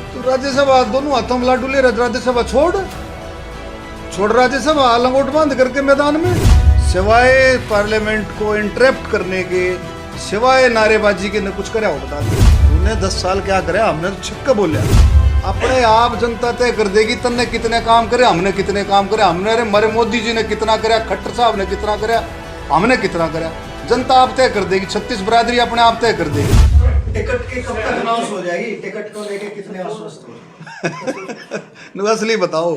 तो राज्यसभा दोनों हाथों में लाडू ले रहे, राज्यसभा छोड़ राज्यसभा लंगोट बांध करके मैदान में, सिवाय पार्लियामेंट को इंटरप्ट करने के, सिवाय नारेबाजी के न कुछ करे। हो बता दो तूने 10 साल क्या करे? हमने तो छिक्का बोलिया, अपने आप जनता तय कर देगी तन्ने कितने काम करे, हमने कितने काम करे। हमने अरे हमारे मोदी जी ने कितना कराया, खट्टर साहब ने कितना कराया, हमने कितना कराया, जनता आप तय कर देगी। 36 बरादरी अपने आप तय कर देगी। टिकट की कब तक अनाउंस हो जाएगी? टिकट को लेके कितने आश्वस्त हो? असली बताओ।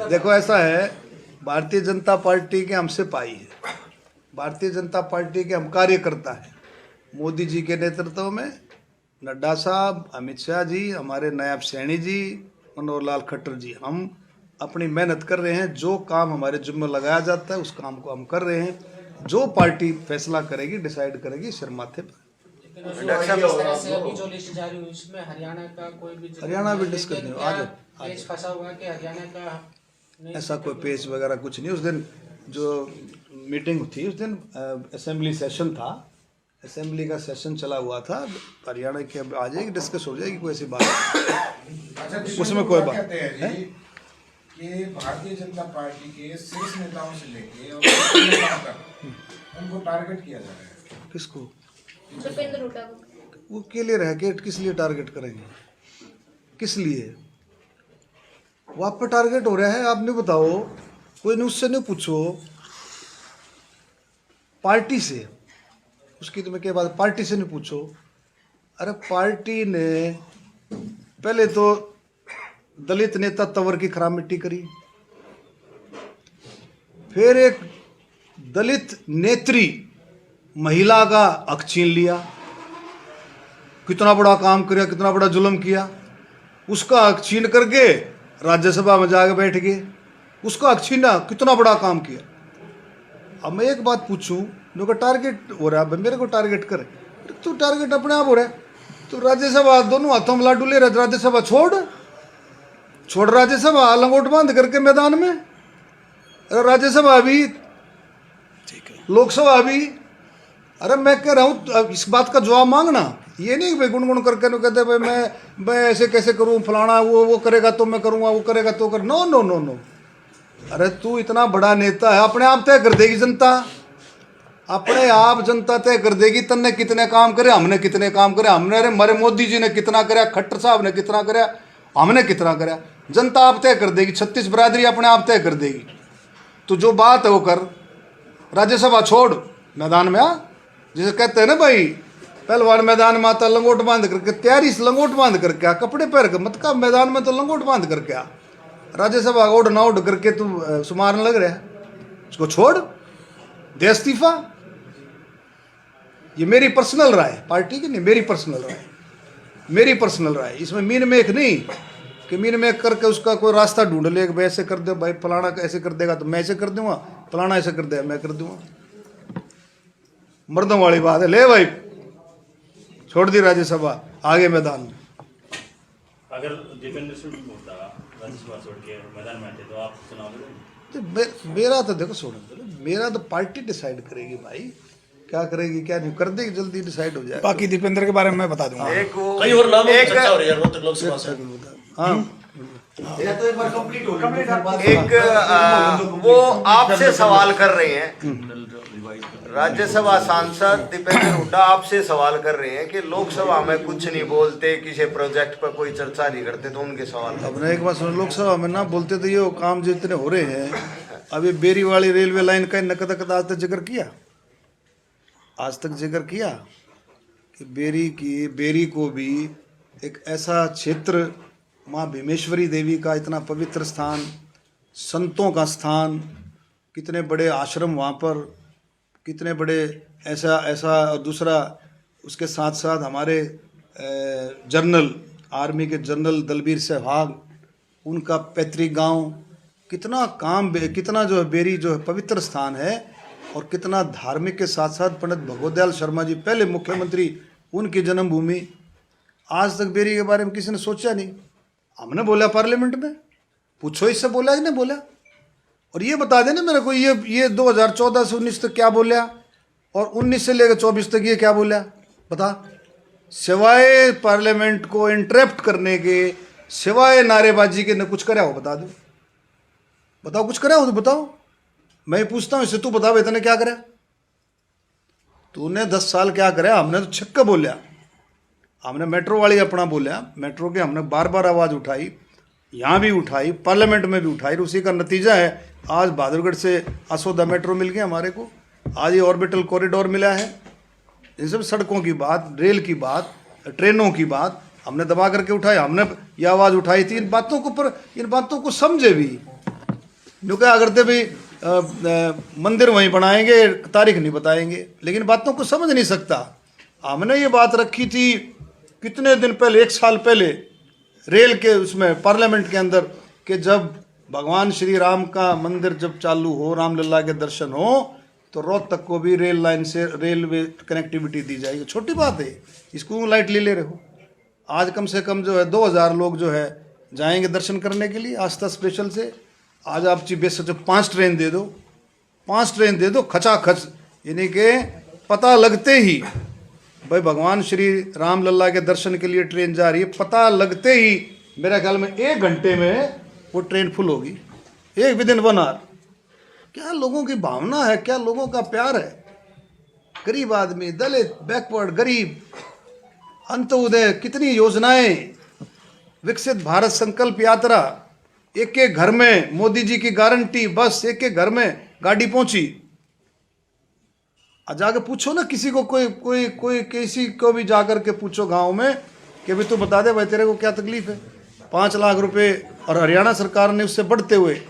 देखो ऐसा है, भारतीय जनता पार्टी के हमसे पाई है, भारतीय जनता पार्टी के हम कार्यकर्ता हैं। मोदी जी के नेतृत्व में नड्डा साहब, अमित शाह जी, हमारे नायब सैनी जी, मनोहर लाल खट्टर जी, हम अपनी मेहनत कर रहे हैं। जो काम हमारे जिम्मे लगाया जाता है उस काम को हम कर रहे हैं। जो पार्टी फैसला करेगी, डिसाइड करेगी, सिर माथे पर। जो लिस्ट जारी हुई उसमें हरियाणा का कोई भी, हरियाणा भी डिस्कस नहीं हुआ। पेज फंसा हुआ कि हरियाणा का ऐसा कोई पेज वगैरह कुछ नहीं। उस दिन जो मीटिंग थी, उस दिन असेंबली सेशन था, असेंबली का सेशन चला हुआ था। हरियाणा की अब आ जाएगी, डिस्कस हो जाएगी, कोई ऐसी बात अच्छा, उसमें कोई बात कहते हैं जी कि भारतीय जनता पार्टी के शीर्ष नेताओं से लेके और नेताओं तक उनको टारगेट किया जा रहा है। किसको? दीपेंद्र हुड्डा को। वो के लिए रह के किस लिए टारगेट करेंगे? किस लिए वो आप पर टारगेट हो रहा है? आप नहीं बताओ, कोई नहीं, उससे नहीं पूछो, पार्टी से, उसकी तुम्हें क्या बात, पार्टी से नहीं पूछो। अरे पार्टी ने पहले तो दलित नेता तंवर की खराब मिट्टी करी, फिर एक दलित नेत्री महिला का हक छीन लिया, कितना बड़ा काम किया, कितना बड़ा जुल्म किया। उसका हक छीन करके राज्यसभा में जाके बैठ गए, उसका हक छीना, कितना बड़ा काम किया। अब मैं एक बात पूछूं, जो का टारगेट हो रहा है, मेरे को टारगेट करे, तो टारगेट अपने आप हो रहा है। तो राज्यसभा दोनों हाथों में लाडू ले रहे, राज्यसभा छोड़ राज्यसभा लंगोट बांध करके मैदान में। राज्यसभा भी, लोकसभा भी। अरे मैं कह रहा हूँ इस बात का जवाब मांगना, ये नहीं भाई गुनगुन करके न कहते भाई मैं ऐसे कैसे करूँ, फलाना वो करेगा तो मैं करूँगा, वो करेगा तो कर। No no no no. अरे तू इतना बड़ा नेता है, अपने आप तय कर देगी जनता, अपने आप जनता तय कर देगी तन्ने कितने काम करे, हमने कितने काम करे। हमने अरे हमारे मोदी जी ने कितना कराया, खट्टर साहब ने कितना कराया, हमने कितना कराया, जनता आप तय कर देगी। 36 बरादरी अपने आप तय कर देगी। तो जो बात है वो कर, राज्यसभा छोड़, मैदान में आ। जैसे कहते हैं ना भाई, पहलवान मैदान में आता लंगोट बांध करके, तैयारी से लंगोट बांध करके आ, कपड़े पहन कर मत का, मैदान में तो लंगोट बांध करके आ। राज्यसभा ओढ़ ना ओढ़ करके तू सुमारने लग रहा है, उसको छोड़, दे इस्तीफा। ये मेरी पर्सनल राय, पार्टी की नहीं, मेरी पर्सनल राय, मेरी पर्सनल राय। इसमें मीन मेक नहीं कि मीन मेक करके उसका कोई रास्ता ढूंढ ले, भाई ऐसे कर दे, भाई फलाना ऐसे कर देगा तो मैं ऐसे कर दूंगा, फलाना ऐसे कर देगा मैं कर दूंगा। मर्दों वाली बात है। ले भाई, छोड़ दी राज्यसभा, आगे मैदान में। अगर दीपेंद्र सिंह होता राज्यसभा छोड़ के मैदान में आते तो आप चुनाव लड़ेंगे? तो मेरा तो देखो, छोड़ दो, मेरा तो पार्टी डिसाइड करेगी भाई, क्या करेगी क्या नहीं कर देगी, जल्दी डिसाइड हो जाए। बाकी दीपेंद्र के बारे में मैं बता दूंगा। कई और नामों की चर्चा हो रही है रोहतक लोकसभा से। हाँ, या तो एक बार कंप्लीट हो गई। एक वो आपसे सवाल कर रहे हैं, राज्यसभा सांसद दीपेंद्र हुड्डा आपसे सवाल कर रहे हैं कि लोकसभा में कुछ नहीं बोलते, किसी प्रोजेक्ट पर कोई चर्चा नहीं करते, तो उनके सवाल। अब ना एक बात सुनो, लोकसभा में ना बोलते तो ये काम जितने हो रहे हैं, अभी बेरी वाली रेलवे लाइन का नकद आज तक जिक्र किया, आज तक जिक्र किया कि बेरी को भी एक ऐसा क्षेत्र, माँ भीमेश्वरी देवी का इतना पवित्र स्थान, संतों का स्थान, कितने बड़े आश्रम वहाँ पर, कितने बड़े ऐसा। और दूसरा उसके साथ साथ हमारे जनरल आर्मी के जनरल दलबीर सहवाग, उनका पैतृक गांव, कितना काम, कितना जो है बेरी जो है पवित्र स्थान है, और कितना धार्मिक के साथ साथ पंडित भगवत दयाल शर्मा जी पहले मुख्यमंत्री, उनकी जन्मभूमि। आज तक बेरी के बारे में किसी ने सोचा नहीं। हमने बोला पार्लियामेंट में, पूछो इससे बोला कि नहीं बोला, और ये बता देना मेरे को, ये 2014 से 19 तक क्या बोला, और 19 से लेकर 24 तक ये क्या बोला, बता। सिवाय पार्लियामेंट को इंटरप्ट करने के, सिवाय नारेबाजी के न कुछ करा हो? बता दो, बताओ कुछ करा हो तो बताओ। मैं पूछता हूँ इससे, तू बता तूने क्या करा? तूने 10 साल क्या करा? हमने तो छक्का बोलिया, हमने मेट्रो वाली अपना बोलिया, मेट्रो के हमने बार बार आवाज़ उठाई, यहाँ भी उठाई, पार्लियामेंट में भी उठाई। उसी का नतीजा है आज बहादुरगढ़ से असोदा मेट्रो मिल गया हमारे को, आज ये ऑर्बिटल कॉरिडोर मिला है। इन सब सड़कों की बात, रेल की बात, ट्रेनों की बात हमने दबा करके उठाई, हमने ये आवाज़ उठाई थी। इन बातों को समझे भी, जो क्या करते भी मंदिर वहीं बनाएंगे, तारीख नहीं बताएंगे, लेकिन बातों को समझ नहीं सकता। हमने ये बात रखी थी कितने दिन पहले, 1 साल पहले, रेल के उसमें पार्लियामेंट के अंदर, कि जब भगवान श्री राम का मंदिर जब चालू हो, रामलला के दर्शन हो, तो रोहतक को भी रेल लाइन से रेलवे कनेक्टिविटी दी जाएगी। छोटी बात है, इसको लाइटली ले रहे हो। आज कम से कम जो है 2000 लोग जो है जाएंगे दर्शन करने के लिए आस्था स्पेशल से। आज आप चीफ बेस 5 ट्रेन दे दो, 5 ट्रेन दे दो खचाखच, यानी कि पता लगते ही भाई भगवान श्री राम लल्ला के दर्शन के लिए ट्रेन जा रही है, पता लगते ही मेरा ख्याल में 1 घंटे में वो ट्रेन फुल होगी, एक विदिन 1 आवर। क्या लोगों की भावना है, क्या लोगों का प्यार है। गरीब आदमी, दलित, बैकवर्ड, गरीब, अंत्योदय, कितनी योजनाएं, विकसित भारत संकल्प यात्रा, एक एक घर में मोदी जी की गारंटी, बस एक एक घर में गाड़ी पहुंची। जाके पूछो ना किसी को, कोई किसी को भी जाकर के पूछो गांव में कि भाई तू बता दे भाई तेरे को क्या तकलीफ है। 5 लाख रुपए, और हरियाणा सरकार ने उससे बढ़ते हुए